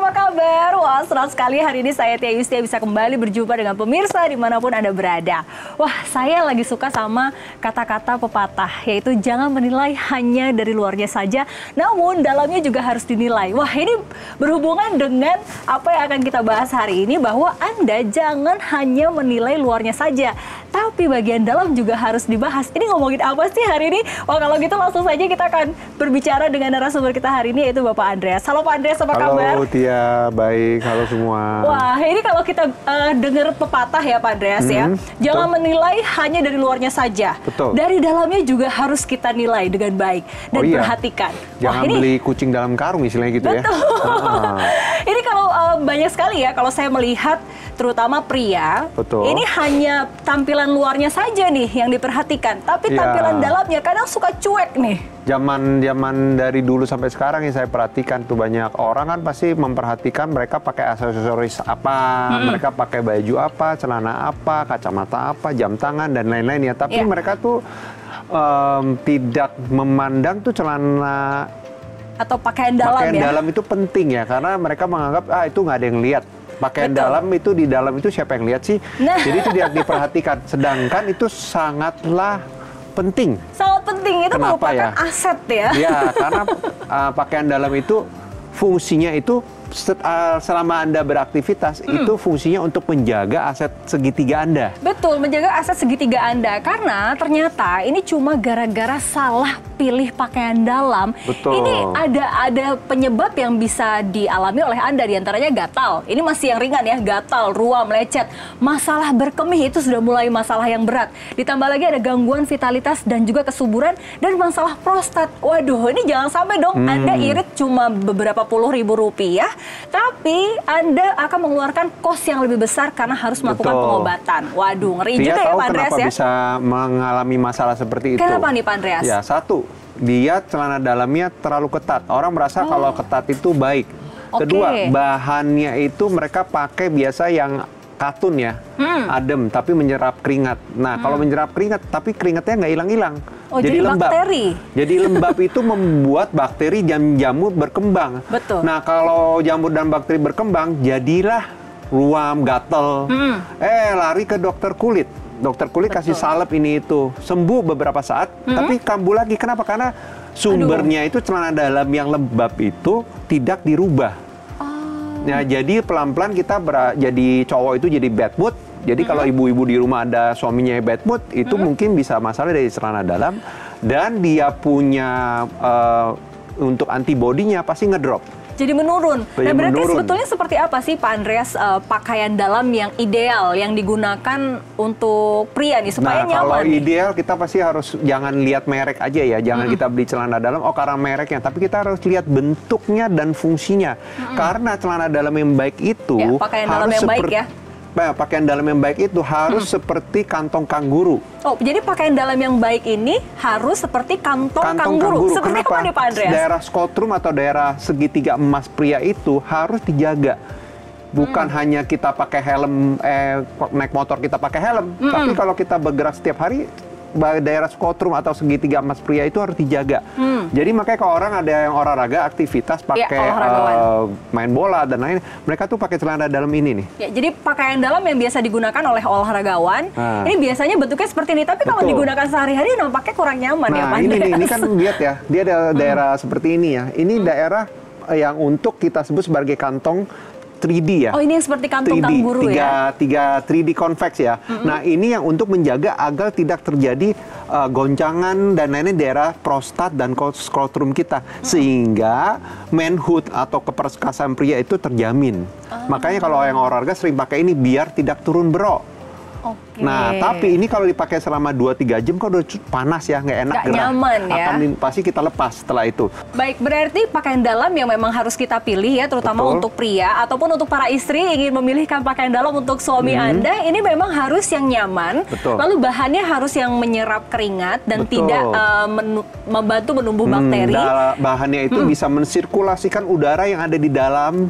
apa kabar? Wah, senang sekali hari ini saya Tia Yustia bisa kembali berjumpa dengan pemirsa dimanapun Anda berada. Wah, saya lagi suka sama kata-kata pepatah, yaitu jangan menilai hanya dari luarnya saja, namun dalamnya juga harus dinilai. Wah, ini berhubungan dengan apa yang akan kita bahas hari ini, bahwa Anda jangan hanya menilai luarnya saja, tapi bagian dalam juga harus dibahas. Ini ngomongin apa sih hari ini? Wah, kalau gitu langsung saja kita akan berbicara dengan narasumber kita hari ini, yaitu Bapak Andreas. Halo Pak Andreas, apa kabar? Halo Tia, baik. Halo semua. Wah, ini kalau kita dengar pepatah ya Pak Andreas ya, jangan menilai hanya dari luarnya saja. Betul. Dari dalamnya juga harus kita nilai dengan baik dan perhatikan. Jangan beli kucing dalam karung istilahnya gitu ya. Betul. Ini kalau banyak sekali ya, kalau saya melihat terutama pria, ini hanya tampilan luarnya saja nih yang diperhatikan, tapi tampilan dalamnya kadang suka cuek nih. Zaman dari dulu sampai sekarang yang saya perhatikan tuh, banyak orang kan pasti memperhatikan mereka pakai aksesoris apa, mereka pakai baju apa, celana apa, kacamata apa, jam tangan dan lain-lain ya. Tapi mereka tuh tidak memandang tuh celana atau pakaian dalam pakaian dalam itu penting ya, karena mereka menganggap itu nggak ada yang lihat. Pakaian dalam itu, di dalam itu siapa yang lihat sih? Jadi itu tidak diperhatikan. Sedangkan itu sangatlah penting. Sangat penting, itu merupakan aset ya. Iya, karena pakaian dalam itu fungsinya itu selama Anda beraktivitas, itu fungsinya untuk menjaga aset segitiga Anda. Betul, menjaga aset segitiga Anda. Karena ternyata ini cuma gara-gara salah pilih pakaian dalam. Betul. Ini ada penyebab yang bisa dialami oleh Anda, diantaranya gatal. Ini masih yang ringan ya, gatal, ruam, lecet. Masalah berkemih itu sudah mulai masalah yang berat. Ditambah lagi ada gangguan vitalitas dan juga kesuburan, dan masalah prostat. Waduh, ini jangan sampai dong Anda irit cuma beberapa puluh ribu rupiah, tapi Anda akan mengeluarkan kos yang lebih besar karena harus melakukan pengobatan. Waduh, ngeri juga ya Pak Andreas ya. Kenapa bisa mengalami masalah seperti itu? Kenapa nih Pak Andreas? Ya, satu, dia celana dalamnya terlalu ketat. Orang merasa kalau ketat itu baik. Kedua, bahannya itu mereka pakai biasa yang katun ya, adem tapi menyerap keringat. Nah, kalau menyerap keringat tapi keringatnya nggak hilang-hilang. Oh, jadi lembab. Bakteri. Jadi lembab itu membuat bakteri dan jamur berkembang. Betul. Nah, kalau jamur dan bakteri berkembang, jadilah ruam, gatel. Lari ke dokter kulit. Dokter kulit kasih salep ini itu, sembuh beberapa saat, tapi kambuh lagi. Kenapa? Karena sumbernya itu celana dalam yang lembab itu tidak dirubah. Nah, jadi pelan-pelan kita jadi cowok itu jadi bad mood. Jadi kalau ibu-ibu di rumah ada suaminya bad mood, itu mungkin bisa masalah dari celana dalam, dan dia punya untuk antibodinya pasti ngedrop. Jadi menurun. Nah, berarti sebetulnya seperti apa sih Pak Andreas pakaian dalam yang ideal yang digunakan untuk pria nih supaya nyaman? Kalau ideal kita pasti harus jangan lihat merek aja ya, jangan kita beli celana dalam karena mereknya, tapi kita harus lihat bentuknya dan fungsinya. Karena celana dalam yang baik itu pakaian dalam yang baik ya. Pakaian dalam yang baik itu harus seperti kantong kanguru. Oh, jadi pakaian dalam yang baik ini harus seperti kantong kanguru. Seperti apa nih Pak Andreas? Daerah skotrum atau daerah segitiga emas pria itu harus dijaga. Bukan hanya kita pakai helm, naik motor kita pakai helm, tapi kalau kita bergerak setiap hari, daerah skotrum atau segitiga emas pria itu harus dijaga. Jadi makanya kalau orang ada yang olahraga, aktivitas pakai main bola dan lain, mereka tuh pakai celana dalam ini nih. Ya, jadi pakaian dalam yang biasa digunakan oleh olahragawan, ini biasanya bentuknya seperti ini. Tapi kalau digunakan sehari-hari nampaknya kurang nyaman ya Pak Andreas. Ini kan lihat ya, dia ada daerah seperti ini ya. Ini daerah yang untuk kita sebut sebagai kantong 3D ya. Oh, ini yang seperti kantong kanguru ya? 3D convex ya. Nah, ini yang untuk menjaga agar tidak terjadi goncangan dan lainnya daerah prostat dan skrotum kita. Sehingga manhood atau keperkasaan pria itu terjamin. Makanya kalau yang olahraga sering pakai ini biar tidak turun berok. Nah, tapi ini kalau dipakai selama 2-3 jam kok udah panas ya, nggak enak, nggak nyaman ya. Pasti kita lepas setelah itu. Baik, berarti pakaian dalam yang memang harus kita pilih ya, terutama untuk pria ataupun untuk para istri ingin memilihkan pakaian dalam untuk suami Anda, ini memang harus yang nyaman. Lalu bahannya harus yang menyerap keringat dan tidak membantu menumbuh bakteri. Bahannya itu bisa mensirkulasikan udara yang ada di dalam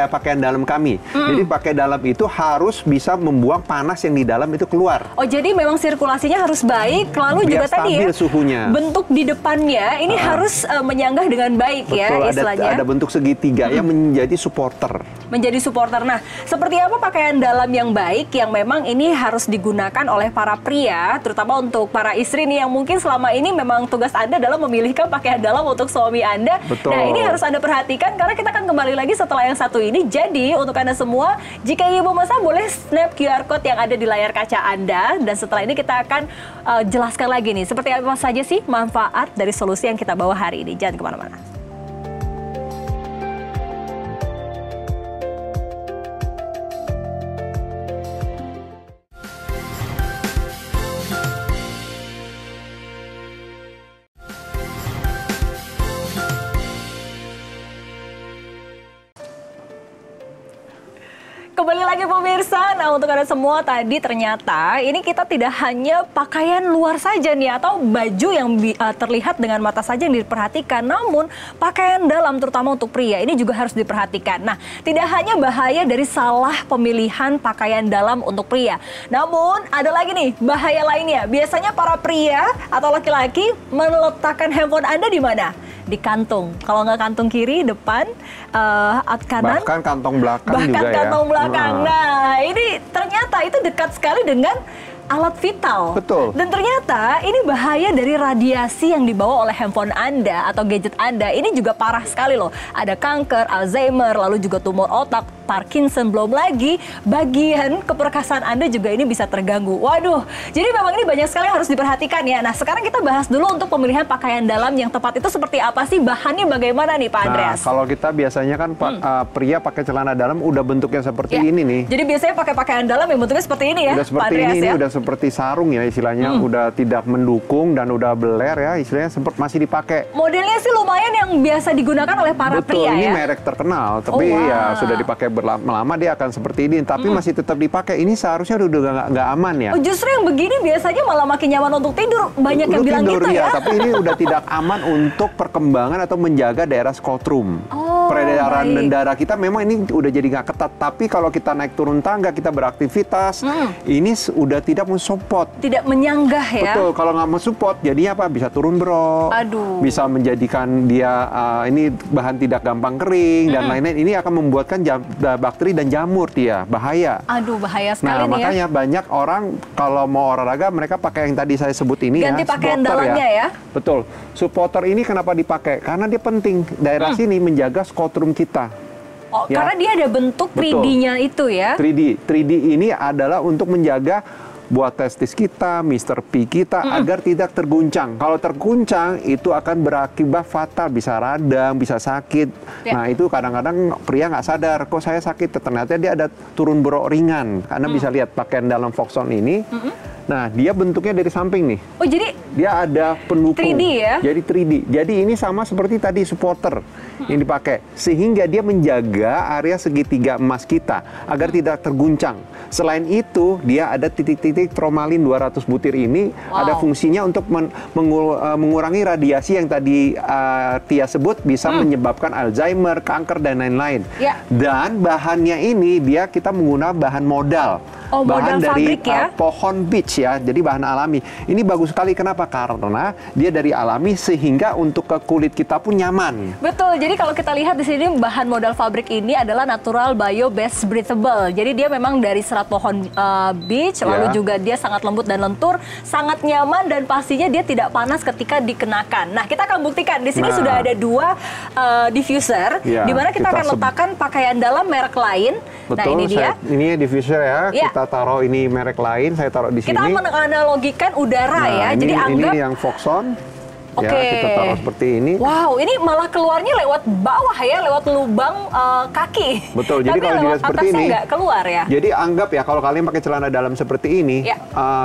pakaian dalam kami. Jadi pakaian dalam itu harus bisa membuang panas yang di dalam itu keluar. Oh, jadi memang sirkulasinya harus baik, lalu Biar juga tadi ya, stabil suhunya. bentuk di depannya ini harus menyanggah dengan baik. Betul, ya istilahnya. ada bentuk segitiga yang menjadi supporter. Menjadi supporter. Nah, seperti apa pakaian dalam yang baik yang memang ini harus digunakan oleh para pria, terutama untuk para istri nih yang mungkin selama ini memang tugas Anda adalah memilihkan pakaian dalam untuk suami Anda. Betul. Nah, ini harus Anda perhatikan karena kita akan kembali lagi setelah yang satu ini. Jadi, untuk Anda semua, jika Ibu Masa boleh snap QR Code yang ada di layar kaca Anda, dan setelah ini kita akan jelaskan lagi nih, seperti apa saja sih manfaat dari solusi yang kita bawa hari ini. Jangan kemana-mana. Kembali lagi pemirsa, nah untuk Anda semua tadi ternyata ini kita tidak hanya pakaian luar saja nih atau baju yang terlihat dengan mata saja yang diperhatikan, namun pakaian dalam terutama untuk pria ini juga harus diperhatikan. Nah, tidak hanya bahaya dari salah pemilihan pakaian dalam untuk pria, namun ada lagi nih bahaya lainnya. Biasanya para pria atau laki-laki meletakkan handphone Anda di mana? Di kantung. Kalau nggak kantung kiri, depan, kanan. Bahkan kantong belakang juga ya. Bahkan kantong belakang. Nah, ini ternyata itu dekat sekali dengan alat vital. Betul. Dan ternyata ini bahaya dari radiasi yang dibawa oleh handphone Anda atau gadget Anda. Ini juga parah sekali loh. Ada kanker, Alzheimer, lalu juga tumor otak, Parkinson, belum lagi bagian keperkasaan Anda juga ini bisa terganggu. Waduh, jadi memang ini banyak sekali yang harus diperhatikan ya. Nah, sekarang kita bahas dulu untuk pemilihan pakaian dalam yang tepat itu seperti apa sih? Bahannya bagaimana nih Pak Andreas? Nah, kalau kita biasanya kan pria pakai celana dalam udah bentuknya seperti ini nih. Jadi biasanya pakai pakaian dalam yang bentuknya seperti ini ya, Udah seperti Pak Andreas ini ya? udah seperti sarung ya istilahnya, udah tidak mendukung dan udah beler ya, istilahnya masih dipakai. Modelnya sih lumayan yang biasa digunakan oleh para Betul, pria ini ya? merek terkenal, tapi ya sudah dipakai lama-lama dia akan seperti ini, tapi masih tetap dipakai. Ini seharusnya udah nggak aman ya. Oh, justru yang begini biasanya malah makin nyaman untuk tidur. Banyak yang bilang tidur, gitu ya? Tapi ini udah tidak aman untuk perkembangan atau menjaga daerah skotrum. Peredaran darah kita memang ini udah jadi nggak ketat, tapi kalau kita naik turun tangga, kita beraktivitas, ini udah tidak mensupport. Tidak menyanggah ya? Betul, kalau nggak mensupport, jadinya apa? Bisa turun bro, bisa menjadikan dia ini bahan tidak gampang kering dan lain-lain. Ini akan membuatkan bakteri dan jamur dia, bahaya. Aduh, bahaya sekali nih ya. Makanya banyak orang kalau mau olahraga mereka pakai yang tadi saya sebut ini ganti ya, pakaian supporter dalamnya ya. Betul, supporter ini kenapa dipakai? Karena dia penting daerah sini menjaga skotrum kita. Oh, ya. Karena dia ada bentuk 3D-nya itu ya. 3D ini adalah untuk menjaga buat testis kita, Mr. P kita agar tidak terguncang. Kalau terguncang itu akan berakibat fatal, bisa radang, bisa sakit. Nah itu kadang-kadang pria nggak sadar, kok saya sakit. Ternyata dia ada turun borok ringan. Karena bisa lihat pakaian dalam Foxon ini. Nah dia bentuknya dari samping nih. Oh jadi dia ada pendukung. 3D ya? Jadi 3D. Jadi ini sama seperti tadi supporter yang dipakai, sehingga dia menjaga area segitiga emas kita agar tidak terguncang. Selain itu, dia ada titik-titik formalin 200 butir ini ada fungsinya untuk mengurangi radiasi yang tadi Tia sebut bisa menyebabkan Alzheimer, kanker dan lain-lain. Dan bahannya ini kita menggunakan bahan modal. Bahan dari pohon beech ya, jadi bahan alami. Ini bagus sekali, kenapa? Karena dia dari alami sehingga untuk ke kulit kita pun nyaman. Betul, jadi kalau kita lihat di sini bahan modal fabrik ini adalah natural bio based breathable. Jadi dia memang dari serat pohon beech, lalu juga dia sangat lembut dan lentur, sangat nyaman dan pastinya dia tidak panas ketika dikenakan. Nah, kita akan buktikan di sini sudah ada 2 diffuser, di mana kita akan letakkan pakaian dalam merek lain. Betul, nah ini dia. Ini diffuser ya. Kita taruh ini merek lain, saya taruh di sini. Kita menganalogikan udara ya. Jadi anggap ini yang Foxon. Ya, kita taruh seperti ini. Wow, ini malah keluarnya lewat bawah ya, lewat lubang kaki. Betul, jadi kalau dilihat seperti ini nggak keluar ya. Jadi anggap ya kalau kalian pakai celana dalam seperti ini,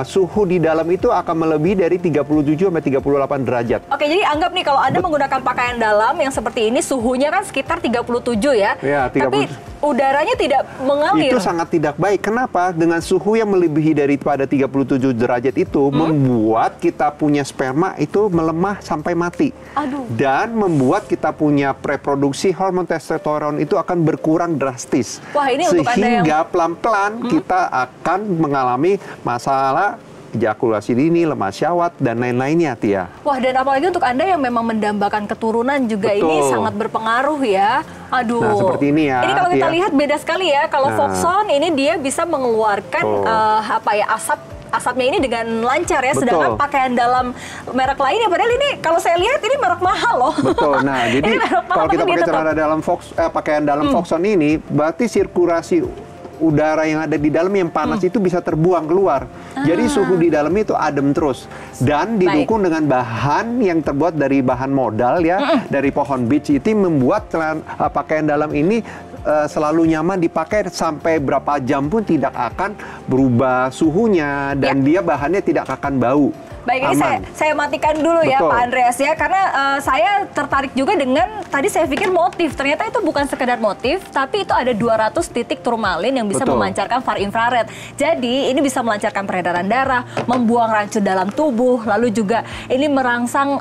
suhu di dalam itu akan melebihi dari 37 sampai 38 derajat. Oke, jadi anggap nih kalau Anda menggunakan pakaian dalam yang seperti ini, suhunya kan sekitar 37 ya. Ya, 37. udaranya tidak mengalir. Itu sangat tidak baik. Kenapa? Dengan suhu yang melebihi daripada 37 derajat itu membuat kita punya sperma itu melemah sampai mati. Aduh. Dan membuat kita punya reproduksi hormon testosteron itu akan berkurang drastis. Wah, ini untuk Anda yang sehingga pelan-pelan kita akan mengalami masalah ejakulasi dini, lemah syahwat, dan lain-lainnya, Tia. Wah, dan apalagi untuk Anda yang memang mendambakan keturunan juga Betul. ini sangat berpengaruh ya. Aduh. Nah, seperti ini ya. Ini kalau kita Tia. lihat beda sekali ya. Kalau Foxon ini dia bisa mengeluarkan asapnya ini dengan lancar ya. Sedangkan pakaian dalam merek lainnya, padahal ini kalau saya lihat ini merek mahal loh. Betul. Nah, jadi kalau kita pakai celana dalam pakaian dalam Foxon ini, berarti sirkulasi udara yang ada di dalam yang panas itu bisa terbuang keluar. Jadi suhu di dalam itu adem terus. Dan didukung dengan bahan yang terbuat dari bahan modal ya, dari pohon beech itu membuat pakaian dalam ini selalu nyaman dipakai sampai berapa jam pun tidak akan berubah suhunya dan dia bahannya tidak akan bau. Baik, ini saya matikan dulu ya Pak Andreas ya, karena saya tertarik juga dengan, tadi saya pikir motif, ternyata itu bukan sekedar motif, tapi itu ada 200 titik turmalin yang bisa memancarkan far infrared. Jadi ini bisa melancarkan peredaran darah, membuang racun dalam tubuh, lalu juga ini merangsang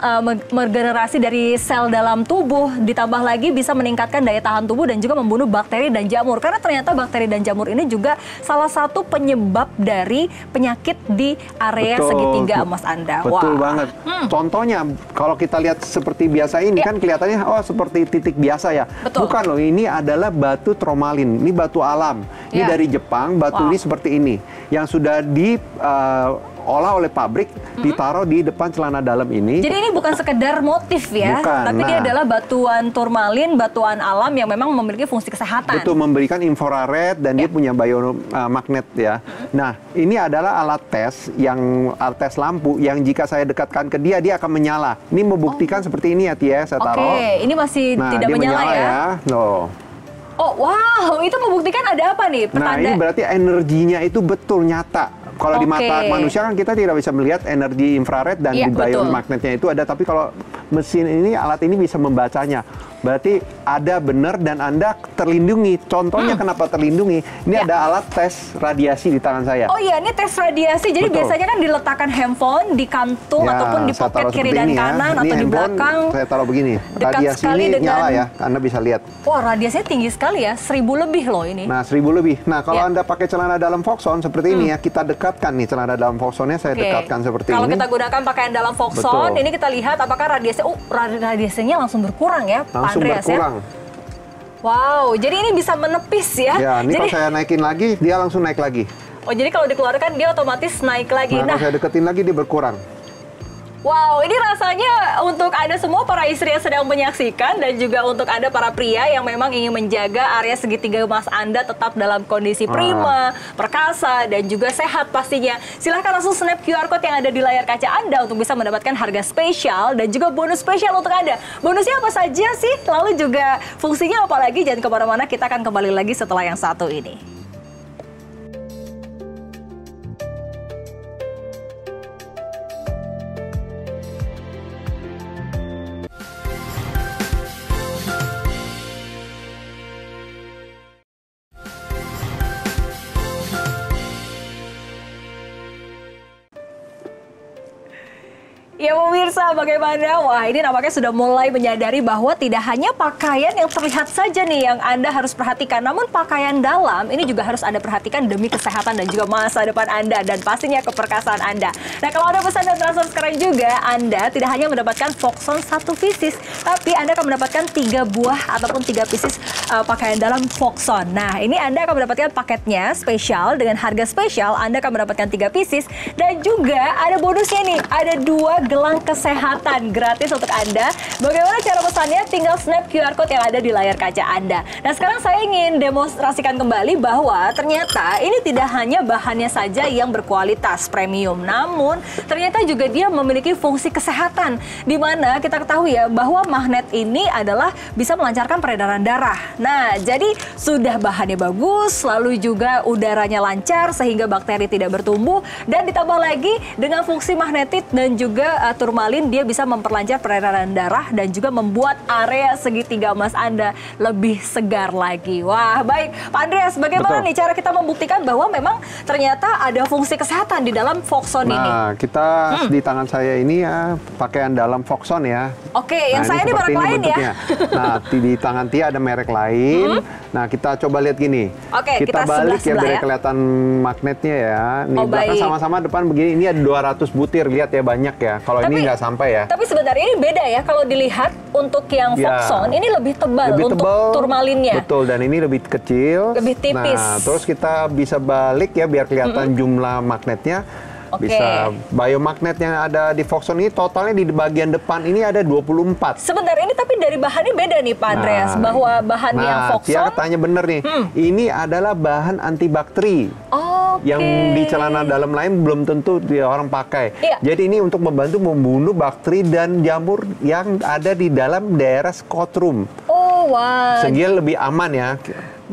meregenerasi dari sel dalam tubuh, ditambah lagi bisa meningkatkan daya tahan tubuh dan juga membunuh bakteri dan jamur. Karena ternyata bakteri dan jamur ini juga salah satu penyebab dari penyakit di area segitiga emas Anda. Betul banget. Contohnya kalau kita lihat seperti biasa ini kan kelihatannya seperti titik biasa ya. Bukan loh, ini adalah batu turmalin. Ini batu alam. Ini dari Jepang, batu ini seperti ini yang sudah diolah oleh pabrik, ditaruh di depan celana dalam ini. Jadi ini bukan sekedar motif ya, tapi dia adalah batuan turmalin, batuan alam yang memang memiliki fungsi kesehatan. Betul, memberikan infrared dan dia punya biomagnet ya. Nah, ini adalah alat tes lampu yang jika saya dekatkan ke dia, dia akan menyala. Ini membuktikan seperti ini ya, Tia, saya taruh. Oke, ini masih tidak dia menyala ya. Loh. Oh, wow, itu membuktikan ada apa nih? Nah, ini berarti energinya itu betul nyata. Kalau di mata manusia kan kita tidak bisa melihat energi infrared dan di biomagnetnya itu ada, tapi kalau mesin ini, alat ini bisa membacanya. Berarti ada benar dan Anda terlindungi. Contohnya kenapa terlindungi? Ini ada alat tes radiasi di tangan saya. Oh iya, ini tes radiasi. Jadi biasanya kan diletakkan handphone di kantung ataupun di poket kiri dan kanan atau di belakang. Saya taruh begini. Radiasi ini nyala ya, Anda bisa lihat. Wah, radiasinya tinggi sekali ya, 1000 lebih loh ini. Nah, 1000 lebih. Nah, kalau Anda pakai celana dalam Foxon seperti ini ya, kita dekatkan nih celana dalam Foxonnya, saya dekatkan seperti ini. Kalau kita gunakan pakaian dalam Foxon, ini kita lihat apakah radiasinya langsung berkurang ya, Pak Andreas ya? Wow, jadi ini bisa menepis ya? Ya, ini kalau saya naikin lagi, dia langsung naik lagi. Oh, jadi kalau dikeluarkan dia otomatis naik lagi. Nah, kalau saya deketin lagi dia berkurang. Wow, ini rasanya untuk Anda semua para istri yang sedang menyaksikan dan juga untuk Anda para pria yang memang ingin menjaga area segitiga emas Anda tetap dalam kondisi prima, perkasa, dan juga sehat pastinya. Silahkan langsung snap QR Code yang ada di layar kaca Anda untuk bisa mendapatkan harga spesial dan juga bonus spesial untuk Anda. Bonusnya apa saja sih? Lalu juga fungsinya apa lagi? Jangan kemana-mana, kita akan kembali lagi setelah yang satu ini. Ya pemirsa, bagaimana? Wah, ini nampaknya sudah mulai menyadari bahwa tidak hanya pakaian yang terlihat saja nih yang Anda harus perhatikan, namun pakaian dalam ini juga harus Anda perhatikan demi kesehatan dan juga masa depan Anda dan pastinya keperkasaan Anda. Nah, kalau Anda pesan dan transfer sekarang juga, Anda tidak hanya mendapatkan Foxon 1 pieces, tapi Anda akan mendapatkan 3 buah ataupun 3 pieces pakaian dalam Foxon. Nah, ini Anda akan mendapatkan paketnya spesial dengan harga spesial. Anda akan mendapatkan 3 pieces dan juga ada bonusnya nih, ada 2 gelang kesehatan gratis untuk Anda. Bagaimana cara pesannya? Tinggal snap QR Code yang ada di layar kaca Anda. Nah, sekarang saya ingin demonstrasikan kembali bahwa ternyata ini tidak hanya bahannya saja yang berkualitas premium, namun ternyata juga dia memiliki fungsi kesehatan, di mana kita ketahui ya bahwa magnet ini adalah bisa melancarkan peredaran darah. Nah, jadi sudah bahannya bagus, lalu juga udaranya lancar sehingga bakteri tidak bertumbuh, dan ditambah lagi dengan fungsi magnetit dan juga turmalin dia bisa memperlancar peredaran darah dan juga membuat area segitiga emas Anda lebih segar lagi. Wah, baik. Pak Andreas, bagaimana nih cara kita membuktikan bahwa memang ternyata ada fungsi kesehatan di dalam Foxon ini? Nah, kita di tangan saya ini ya pakaian dalam Foxon ya. Oke, yang saya ini merek lain ya. Nah, di tangan Tia ada merek lain. Nah, kita coba lihat gini. Oke, kita balik ya biar ya. Kelihatan magnetnya ya. Nih belakang sama-sama depan begini. Ini ada 200 butir, lihat ya banyak ya. Kalau ini nggak sampai ya. Tapi sebenarnya ini beda ya. Kalau dilihat untuk yang Foxon ini lebih tebal untuk turmalinnya. Betul, dan ini lebih kecil. Lebih tipis. Nah, terus kita bisa balik ya biar kelihatan jumlah magnetnya. Bisa biomagnet yang ada di Foxon ini totalnya di bagian depan ini ada 24. Sebentar, ini tapi dari bahannya beda nih Pak Andreas, bahwa bahan yang Foxon. Dia tanya bener nih, ini adalah bahan antibakteri. Yang di celana dalam lain belum tentu dia orang pakai. Jadi ini untuk membantu membunuh bakteri dan jamur yang ada di dalam daerah scrotum. Sehingga lebih aman ya.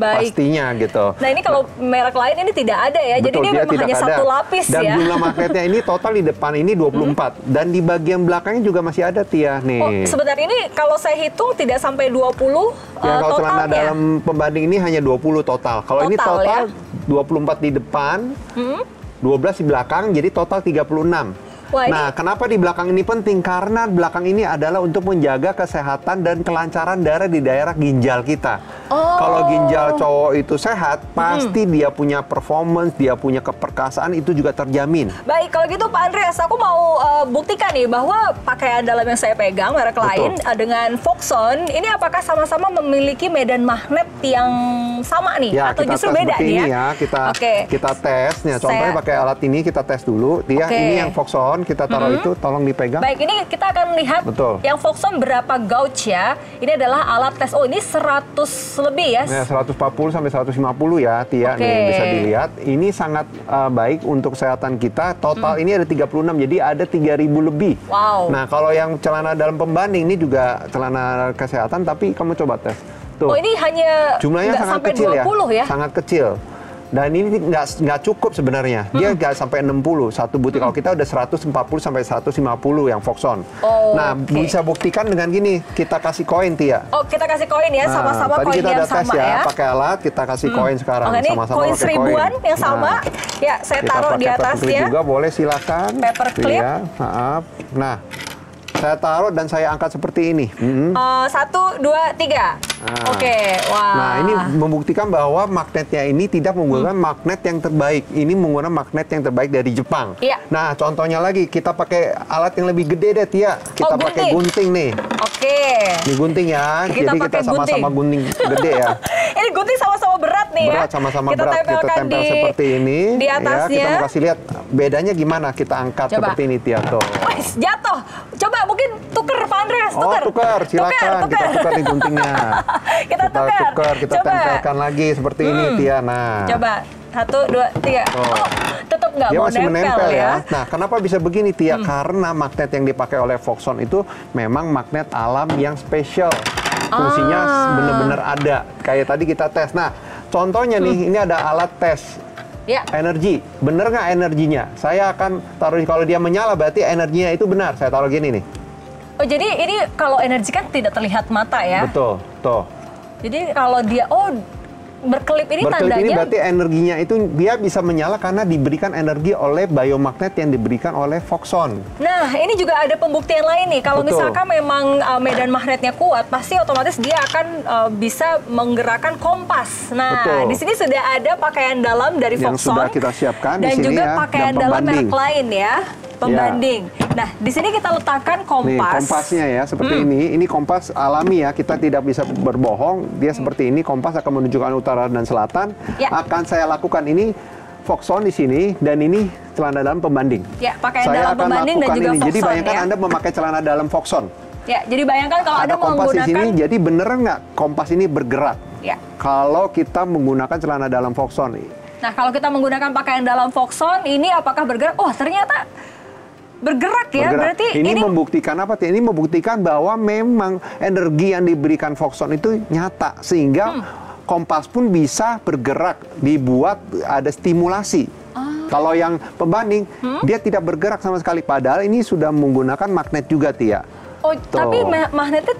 Pastinya gitu. Nah ini kalau merek lain ini tidak ada ya. Betul, jadi ini memang hanya satu lapis dan ya. Dan jumlah magnetnya ini total di depan ini 24. Dan di bagian belakangnya juga masih ada Tia nih. Sebentar, ini kalau saya hitung tidak sampai 20 ya, kalau celana dalam pembanding ini hanya 20 total. Kalau ini total ya? 24 di depan, 12 di belakang, jadi total 36. Nah, kenapa di belakang ini penting? Karena belakang ini adalah untuk menjaga kesehatan dan kelancaran darah di daerah ginjal kita. Kalau ginjal cowok itu sehat, pasti dia punya performance, dia punya keperkasaan, itu juga terjamin. Baik, kalau gitu Pak Andreas, aku mau buktikan nih bahwa pakaian dalam yang saya pegang, merek lain, dengan Foxon, ini apakah sama-sama memiliki medan magnet yang sama nih? Ya, atau kita justru tes beda nih ya? Kita tesnya. Contohnya pakai alat ini, kita tes dulu. Dia ini yang Foxon. Kita taruh itu, tolong dipegang. Baik, ini kita akan lihat yang Foxon berapa gauge ya. Ini adalah alat tes. Oh, ini 100 lebih ya? 140 sampai 150 ya, Tia. Nih bisa dilihat. Ini sangat baik untuk kesehatan kita. Total ini ada 36, jadi ada 3.000 lebih. Nah, kalau yang celana dalam pembanding ini juga celana kesehatan, tapi kamu coba tes. Tuh. Oh, ini hanya jumlahnya sangat sampai kecil 20 ya? Sangat kecil. Dan ini nggak cukup sebenarnya. Dia nggak sampai 60 satu butir. Kalau kita udah 140 sampai 150 yang Foxon. Nah, bisa buktikan dengan gini. Kita kasih koin, Tia. Oh, kita kasih koin ya, sama-sama koin yang sama ya. Tadi kita udah tes ya, pakai alat, kita kasih koin sekarang. Sama-sama koin seribuan yang sama. Ya, saya taruh di atasnya. Juga boleh, silakan. Paperclip. Ya, maaf. Nah, saya taruh dan saya angkat seperti ini. 1, 2, 3. Oke, wah. Nah, ini membuktikan bahwa magnetnya ini tidak menggunakan magnet yang terbaik. Ini menggunakan magnet yang terbaik dari Jepang. Nah, contohnya lagi, kita pakai alat yang lebih gede deh, Tia. Kita pakai gunting nih. Ini gunting ya. Jadi kita sama-sama gunting gede ya. Ini gunting sama-sama berat nih ya. Berat, sama-sama berat. Kita tempel seperti ini. Di atasnya. Ya, kita mau kasih lihat bedanya gimana. Kita angkat seperti ini, Tia. Tuh. Jatuh. Coba mungkin tuker, Pak Andreas. Tuker. Silakan. Kita tukar nih guntingnya. Kita tukar. Kita tempelkan lagi seperti ini, Tia. Nah. Coba. 1, 2, 3. Tetap nggak mau nempel ya. Nah, kenapa bisa begini, Tia? Karena magnet yang dipakai oleh Foxon itu memang magnet alam yang spesial. Fungsinya benar-benar ada. Kayak tadi kita tes. Nah, contohnya nih, ini ada alat tes. Energi. Bener nggak energinya? Saya akan taruh, kalau dia menyala berarti energinya itu benar. Saya taruh gini nih. Oh, jadi ini kalau energi kan tidak terlihat mata ya? Betul, tuh. Jadi kalau dia, berkelip ini berkelip tandanya... ini berarti energinya itu dia bisa menyala karena diberikan energi oleh biomagnet yang diberikan oleh Foxon. Nah, ini juga ada pembuktian lain nih. Kalau misalkan memang medan magnetnya kuat, pasti otomatis dia akan bisa menggerakkan kompas. Nah, di sini sudah ada pakaian dalam dari Foxon. Yang sudah kita siapkan dan di sini juga ya, pakaian dalam merek lain ya. Pembanding. Nah, di sini kita letakkan kompas. Nih, kompasnya ya seperti ini. Ini kompas alami ya. Kita tidak bisa berbohong. Dia seperti ini. Kompas akan menunjukkan utara dan selatan. Akan saya lakukan ini Foxon di sini dan ini celana dalam pembanding. Ya, pakaian dalam pembanding dan juga Foxon. Jadi bayangkan Anda memakai celana dalam Foxon. Ya, jadi bayangkan kalau Anda kompas menggunakan di sini. Jadi beneran nggak kompas ini bergerak? Kalau kita menggunakan celana dalam Foxon. Nah, kalau kita menggunakan pakaian dalam Foxon, ini apakah bergerak? Oh, ternyata bergerak ya, berarti ini membuktikan apa? Ini membuktikan bahwa memang energi yang diberikan Foxon itu nyata, sehingga kompas pun bisa bergerak, dibuat ada stimulasi. Kalau yang pembanding, dia tidak bergerak sama sekali. Padahal ini sudah menggunakan magnet juga, Tia. Oh, tapi magnetnya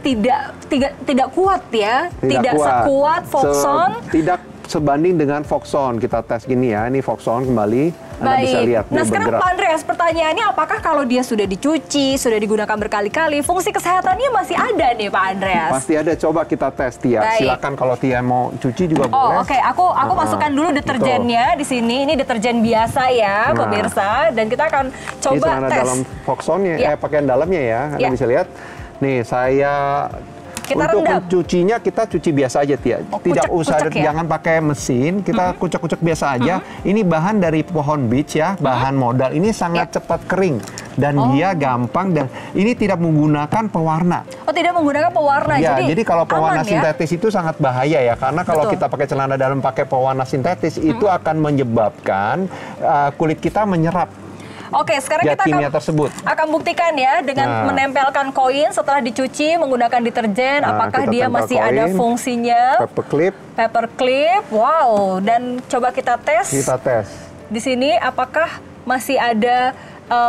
tidak kuat ya? Tidak sekuat Foxon? Tidak sebanding dengan Foxon. Kita tes gini ya, ini Foxon kembali. Anda bisa lihat dia Nah sekarang bergerak. Pak Andreas, pertanyaannya apakah kalau dia sudah dicuci, sudah digunakan berkali-kali, fungsi kesehatannya masih ada nih Pak Andreas? Pasti ada, coba kita tes Tia. Baik. Silakan kalau Tia mau cuci juga boleh. Oke. Aku masukkan dulu deterjennya di sini. Ini deterjen biasa ya, pemirsa. Dan kita akan coba ini tes. dalam Foxonnya, pakaian dalamnya ya. Anda bisa lihat. Nih, Kita untuk rendam. mencucinya kita cuci biasa aja, Tia. Tidak usah, ya? jangan pakai mesin. Kita kucek-kucek biasa aja. Ini bahan dari pohon beech ya, bahan modal. Ini sangat cepat kering dan dia gampang dan ini tidak menggunakan pewarna. Oh, tidak menggunakan pewarna. Ya, jadi kalau pewarna aman, sintetis itu sangat bahaya ya, karena kalau kita pakai celana dalam pakai pewarna sintetis itu akan menyebabkan kulit kita menyerap. Oke, sekarang zat kita kimia tersebut. akan buktikan ya dengan menempelkan koin setelah dicuci menggunakan deterjen. Apakah dia masih ada fungsinya? Paper clip. Wow. Dan coba kita tes. Kita tes. Di sini apakah masih ada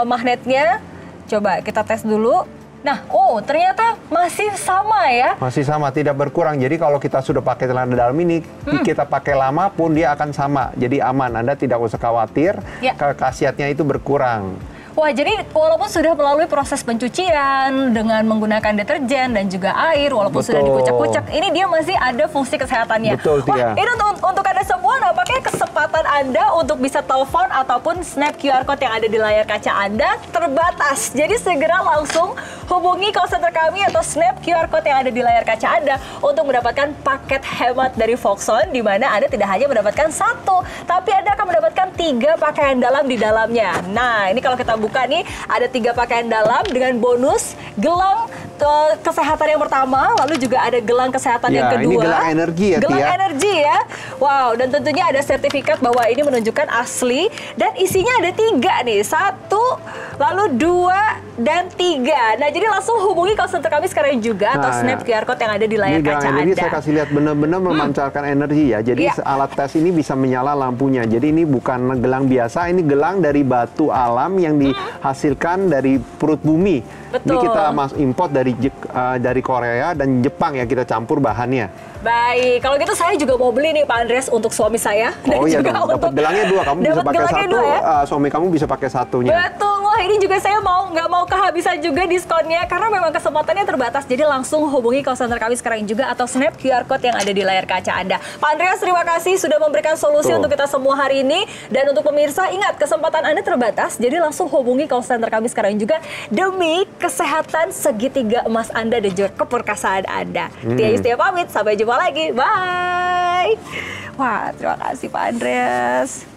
magnetnya? Coba kita tes dulu. Nah, ternyata masih sama ya. Masih sama, tidak berkurang. Jadi kalau kita sudah pakai celana dalam ini, kita pakai lama pun dia akan sama. Jadi aman, Anda tidak usah khawatir khasiatnya itu berkurang. Wah, jadi walaupun sudah melalui proses pencucian dengan menggunakan deterjen dan juga air, walaupun sudah dikucek-kucek, ini dia masih ada fungsi kesehatannya. Betul, Tia. Wah, ini untuk Anda semua, nampaknya kesempatan Anda untuk bisa telepon ataupun snap QR Code yang ada di layar kaca Anda terbatas. Jadi segera langsung hubungi call center kami atau snap QR Code yang ada di layar kaca Anda untuk mendapatkan paket hemat dari Foxon, di mana Anda tidak hanya mendapatkan 1, tapi Anda akan mendapatkan 3 pakaian dalam di dalamnya. Nah, ini kalau kita buka nih, ada 3 pakaian dalam dengan bonus gelang kesehatan yang pertama, lalu juga ada gelang kesehatan yang kedua. Ini gelang energi ya, Gelang Tia. energi ya. Wow, dan tentunya ada sertifikat bahwa ini menunjukkan asli dan isinya ada 3 nih. 1, lalu 2, dan 3. Nah, jadi langsung hubungi call center kami sekarang juga atau snap QR Code yang ada di layar kaca Anda. Ini saya kasih lihat benar-benar memancarkan energi ya. Jadi alat tes ini bisa menyala lampunya. Jadi ini bukan gelang biasa, ini gelang dari batu alam yang dihasilkan dari perut bumi. Betul. Ini kita import dari Korea dan Jepang ya, kita campur bahannya. Baik, kalau gitu saya juga mau beli nih Pak Andreas untuk suami saya. Oh iya dong, dapat gelangnya 2, kamu bisa pakai 1, suami kamu bisa pakai 1-nya. Betul, wah ini juga saya nggak mau kehabisan juga diskonnya karena memang kesempatannya terbatas. Jadi langsung hubungi call center kami sekarang juga atau snap QR Code yang ada di layar kaca Anda. Pak Andreas, terima kasih sudah memberikan solusi untuk kita semua hari ini. Dan untuk pemirsa, ingat kesempatan Anda terbatas, jadi langsung hubungi call center kami sekarang juga demi kesehatan segitiga emas Anda dan juga keperkasaan Anda. Tia Yustia pamit, sampai jumpa lagi. Bye. Wah, terima kasih Pak Andreas.